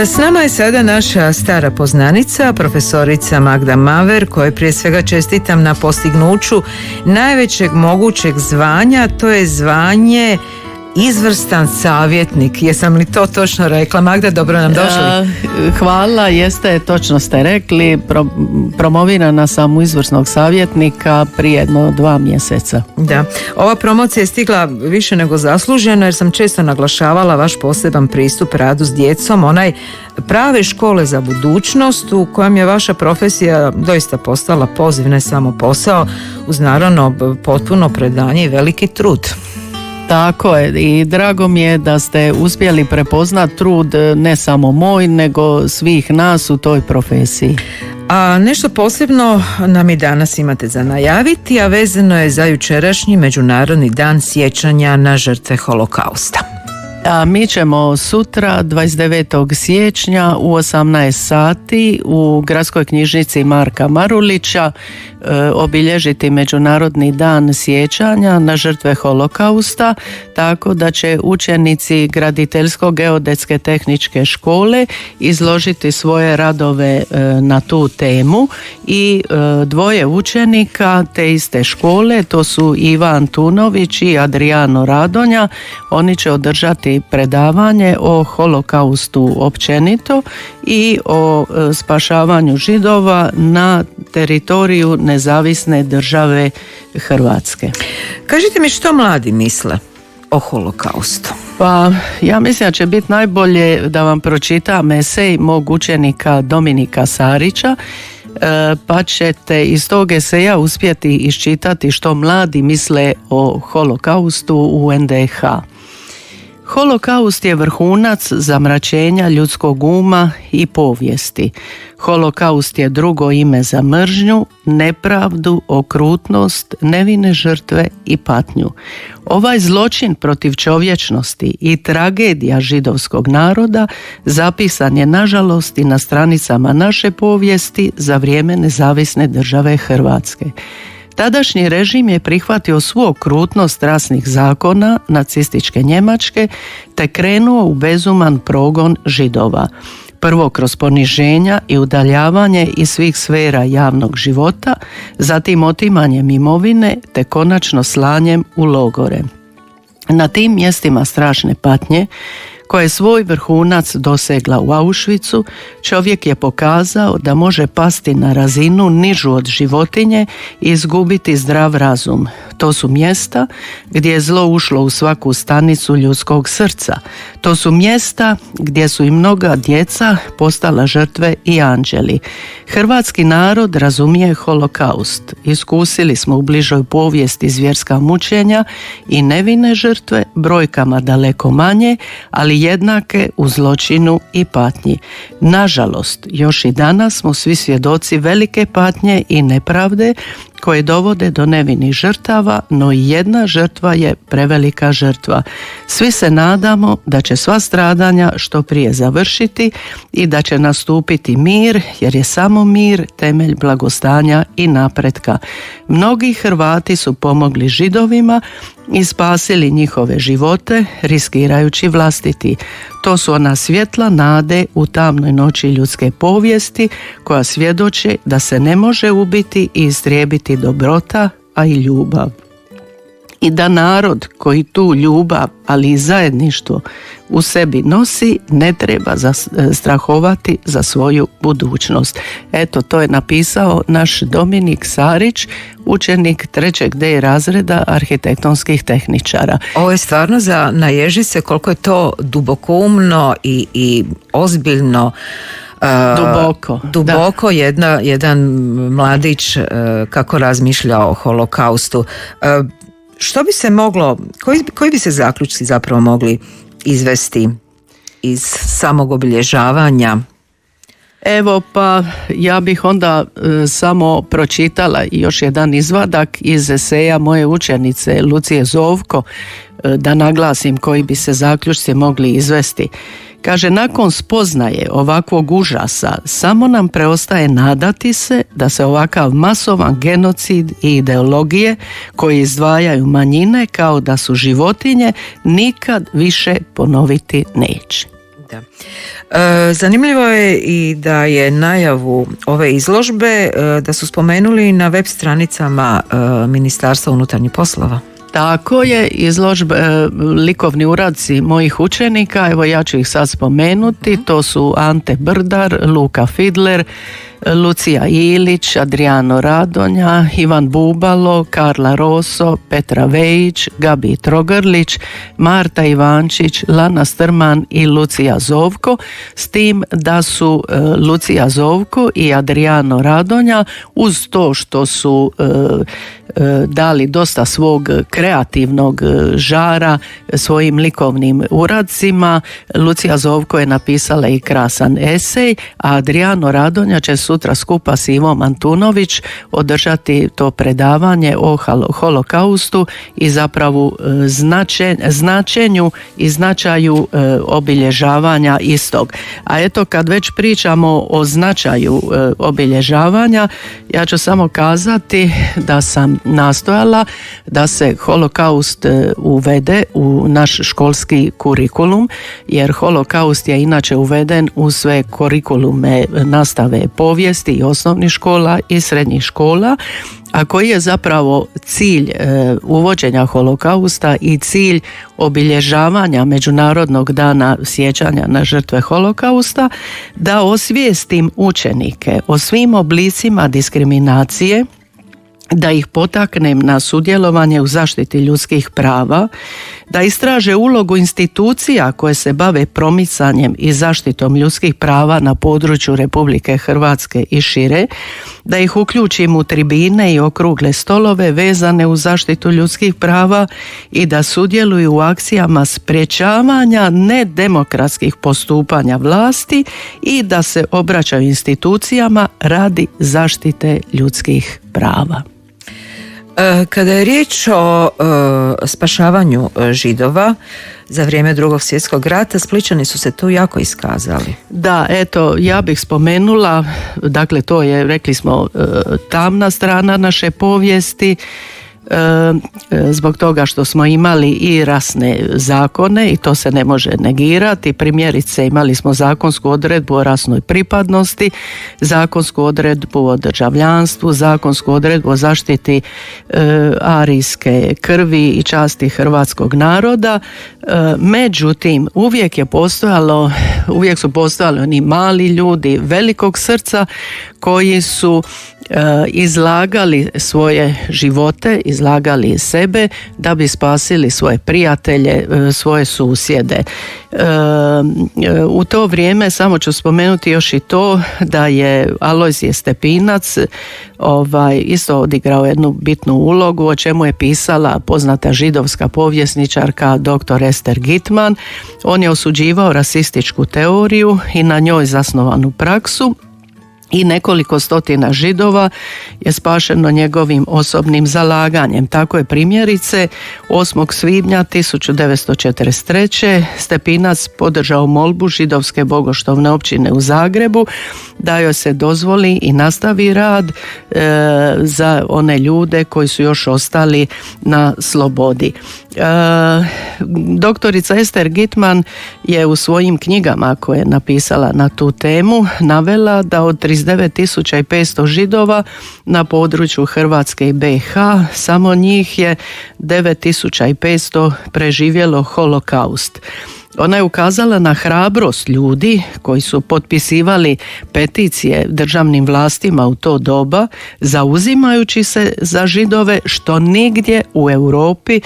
S nama je sada naša stara poznanica, profesorica Magda Maver, kojoj prije svega čestitam na postignuću najvećeg mogućeg zvanja, to je zvanje izvrstan savjetnik. Jesam li to točno rekla? Magda, dobro nam došli. Hvala, jeste, točno ste rekli. Promovirana sam u izvrsnog savjetnika prije 2 mjeseca. Da, ova promocija je stigla više nego zasluženo, jer sam često naglašavala vaš poseban pristup radu s djecom, onaj prave škole za budućnost u kojem je vaša profesija doista postala poziv, ne samo posao, uz naravno potpuno predanje i veliki trud. Tako je, i drago mi je da ste uspjeli prepoznat trud ne samo moj, nego svih nas u toj profesiji. A nešto posebno nam i danas imate za najaviti, a vezano je za jučerašnji Međunarodni dan sjećanja na žrtve Holokausta. A mi ćemo sutra 29. siječnja u 18 sati u Gradskoj knjižnici Marka Marulića obilježiti Međunarodni dan sjećanja na žrtve Holokausta, tako da će učenici Graditeljsko-geodetske tehničke škole izložiti svoje radove na tu temu i 2 učenika te iste škole, to su Ivan Tunović i Adriano Radonja, oni će održati predavanje o Holokaustu općenito i o spašavanju Židova na teritoriju nezavisne države Hrvatske. Kažite mi, što mladi misle o Holokaustu? Pa ja mislim da će biti najbolje da vam pročitam esej mog učenika Dominika Sarića, pa ćete iz tog eseja uspjeti iščitati što mladi misle o Holokaustu u NDH. Holokaust je vrhunac zamračenja ljudskog uma i povijesti. Holokaust je drugo ime za mržnju, nepravdu, okrutnost, nevine žrtve i patnju. Ovaj zločin protiv čovječnosti i tragedija židovskog naroda zapisan je nažalost i na stranicama naše povijesti za vrijeme nezavisne države Hrvatske. Tadašnji režim je prihvatio svu okrutnost rasnih zakona nacističke Njemačke te krenuo u bezuman progon Židova. Prvo kroz poniženja i udaljavanje iz svih sfera javnog života, zatim otimanjem imovine te konačno slanjem u logore. Na tim mjestima strašne patnje, koja je svoj vrhunac dosegla u Auschwitzu, čovjek je pokazao da može pasti na razinu nižu od životinje i izgubiti zdrav razum. To su mjesta gdje je zlo ušlo u svaku stanicu ljudskog srca. To su mjesta gdje su i mnoga djeca postala žrtve i anđeli. Hrvatski narod razumije Holokaust. Iskusili smo u bližoj povijesti zvjerska mučenja i nevine žrtve, brojkama daleko manje, ali jednake u zločinu i patnji. Nažalost, još i danas smo svi svjedoci velike patnje i nepravde koje dovode do nevinih žrtava, no i jedna žrtva je prevelika žrtva. Svi se nadamo da će sva stradanja što prije završiti i da će nastupiti mir, jer je samo mir temelj blagostanja i napretka. Mnogi Hrvati su pomogli Židovima i spasili njihove živote, riskirajući vlastiti. To su ona svjetla nade u tamnoj noći ljudske povijesti, koja svjedoče da se ne može ubiti i istrijebiti dobrota, a i ljubav. I da narod koji tu ljubav, ali i zajedništvo u sebi nosi, ne treba strahovati za svoju budućnost. Eto, to je napisao naš Dominik Sarić, učenik 3. D razreda arhitektonskih tehničara. Ovo je stvarno za naježiti se koliko je to dubokoumno i ozbiljno. Duboko jedan mladić kako razmišlja o Holokaustu. Što bi se moglo, koji bi se zaključci zapravo mogli izvesti iz samog obilježavanja? Evo, pa ja bih onda samo pročitala još jedan izvadak iz eseja moje učenice Lucije Zovko, da naglasim koji bi se zaključci mogli izvesti. Kaže, nakon spoznaje ovakvog užasa samo nam preostaje nadati se da se ovakav masovan genocid i ideologije koji izdvajaju manjine kao da su životinje nikad više ponoviti neće. Da. Zanimljivo je i da je najavu ove izložbe da su spomenuli na web stranicama Ministarstva unutarnjih poslova. Tako je, izložbe, likovni uradci mojih učenika, evo ja ću ih sad spomenuti, to su Ante Brdar, Luka Fidler, Lucija Ilić, Adriano Radonja, Ivan Bubalo, Karla Roso, Petra Vejić, Gabi Trogrlić, Marta Ivančić, Lana Strman i Lucija Zovko, s tim da su Lucija Zovko i Adriano Radonja, uz to što su dali dosta svog kreativnog žara svojim likovnim uradcima, Lucija Zovko je napisala i krasan esej, a Adriano Radonja će sutra skupa s Ivom Antunović održati to predavanje o holokaustu i zapravo značenju i značaju obilježavanja istog. A eto, kad već pričamo o značaju obilježavanja, ja ću samo kazati da sam nastojala da se holokaust uvede u naš školski kurikulum, jer holokaust je inače uveden u sve kurikulume nastave povijesti i osnovnih škola i srednjih škola, a koji je zapravo cilj uvođenja holokausta i cilj obilježavanja Međunarodnog dana sjećanja na žrtve holokausta, da osvijestim učenike o svim oblicima diskriminacije, da ih potaknem na sudjelovanje u zaštiti ljudskih prava, da istraže ulogu institucija koje se bave promicanjem i zaštitom ljudskih prava na području Republike Hrvatske i šire, da ih uključim u tribine i okrugle stolove vezane uz zaštitu ljudskih prava i da sudjeluju u akcijama sprječavanja nedemokratskih postupanja vlasti i da se obraćaju institucijama radi zaštite ljudskih prava. Kada je riječ o spašavanju Židova za vrijeme Drugog svjetskog rata, Splićani su se tu jako iskazali. Da, eto, ja bih spomenula, dakle to je, rekli smo, tamna strana naše povijesti, zbog toga što smo imali i rasne zakone i to se ne može negirati. Primjerice, imali smo zakonsku odredbu o rasnoj pripadnosti, zakonsku odredbu o državljanstvu, zakonsku odredbu o zaštiti arijske krvi i časti hrvatskog naroda. Međutim, uvijek su postojali oni mali ljudi velikog srca koji su izlagali svoje živote, izlagali sebe da bi spasili svoje prijatelje, svoje susjede. U to vrijeme samo ću spomenuti još i to da je Alojzije Stepinac isto odigrao jednu bitnu ulogu, o čemu je pisala poznata židovska povjesničarka dr. Ester Gitman. On je osuđivao rasističku teoriju i na njoj zasnovanu praksu i nekoliko stotina Židova je spašeno njegovim osobnim zalaganjem. Tako je primjerice 8. svibnja 1943. Stepinac podržao molbu židovske bogoštovne općine u Zagrebu da joj se dozvoli i nastavi rad za one ljude koji su još ostali na slobodi. Doktorica Ester Gitman je u svojim knjigama koje je napisala na tu temu navela da od 39.500 Židova na području Hrvatske i BiH samo njih je 9.500 preživjelo holokaust. Ona je ukazala na hrabrost ljudi koji su potpisivali peticije državnim vlastima u to doba, zauzimajući se za Židove, što nigdje u Europi,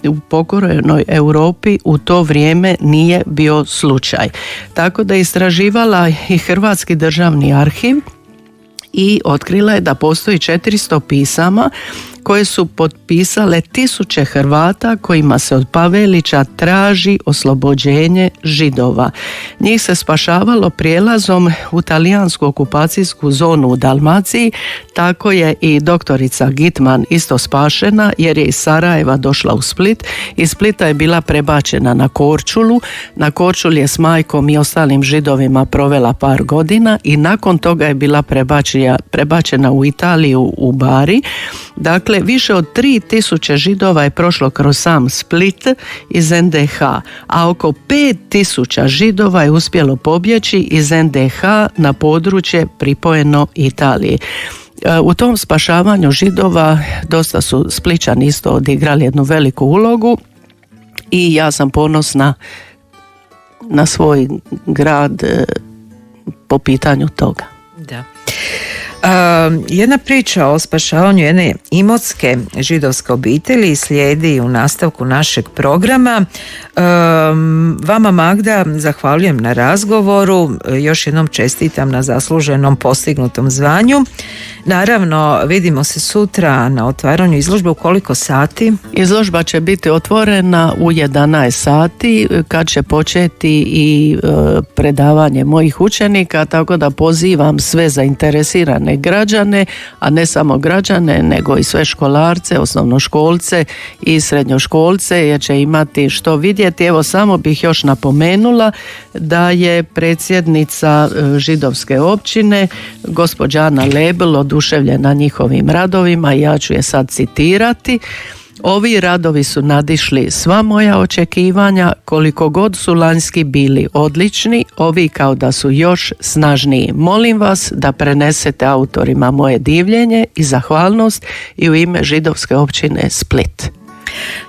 u pokorenoj Europi u to vrijeme nije bio slučaj. Tako da je istraživala i Hrvatski državni arhiv i otkrila je da postoji 400 pisama koje su potpisale tisuće Hrvata kojima se od Pavelića traži oslobođenje Židova. Njih se spašavalo prijelazom u talijansku okupacijsku zonu u Dalmaciji, tako je i doktorica Gitman isto spašena jer je iz Sarajeva došla u Split. Iz Splita je bila prebačena na Korčulu. Na Korčuli je s majkom i ostalim Židovima provela par godina i nakon toga je bila prebačena u Italiju u Bari. Dakle, Dakle, više od 3000 Židova je prošlo kroz sam Split iz NDH, a oko 5000 Židova je uspjelo pobjeći iz NDH na područje pripojeno Italiji. U tom spašavanju Židova dosta su Splićani isto odigrali jednu veliku ulogu i ja sam ponosna na svoj grad po pitanju toga. Da. Jedna priča o spašavanju jedne imotske židovske obitelji slijedi u nastavku našeg programa. Vama, Magda, zahvaljujem na razgovoru, još jednom čestitam na zasluženom postignutom zvanju. Naravno, vidimo se sutra na otvaranju izložbe. U koliko sati? Izložba će biti otvorena u 11 sati kad će početi i predavanje mojih učenika, tako da pozivam sve zainteresirane građane, a ne samo građane, nego i sve školarce, osnovnoškolce i srednjoškolce, jer će imati što vidjeti. Evo, samo bih još napomenula da je predsjednica židovske općine, gospođa Ana Lebel, oduševljena njihovim radovima, ja ću je sad citirati. Ovi radovi su nadišli sva moja očekivanja, koliko god su lanjski bili odlični, ovi kao da su još snažniji. Molim vas da prenesete autorima moje divljenje i zahvalnost i u ime židovske općine Split.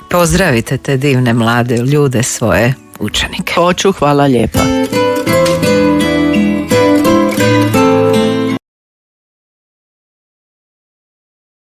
Pozdravite te divne mlade ljude, svoje učenike. Hoću, hvala lijepa.